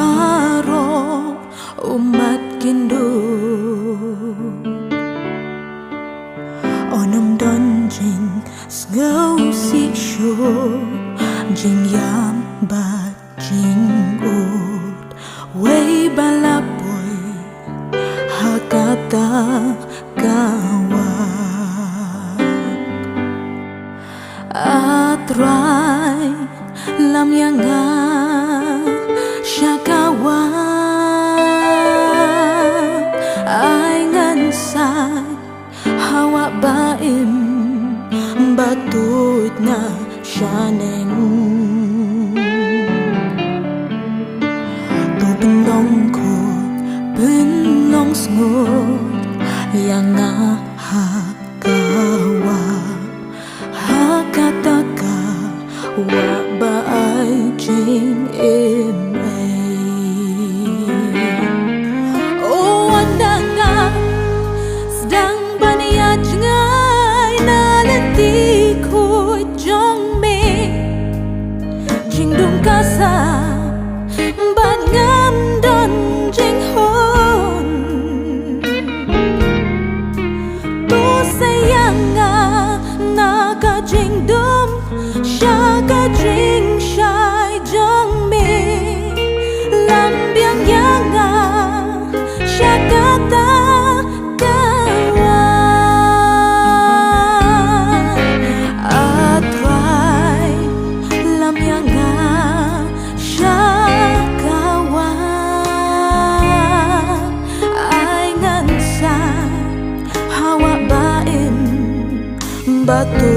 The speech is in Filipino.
Haro umat Hindu Onom don jing sgau si shu jing yam ba jing ut Wei balapoy hakata kawa Atrai lam yanga syakawa Ai ngan sai hawa baim batut na shaneng Tu penong ko penong sngot yang nga hakawa hakataka wa baai jing im O andanga sedang baniat ngai na lenti ko jong me jing dung kasa bat ngam don jing hon tu sayanga na ka jing dum sha ka jing shai jong me lam biang yanga sha kata kawa atrai lam yanga sha kawa ai ngan sa hawa baim batu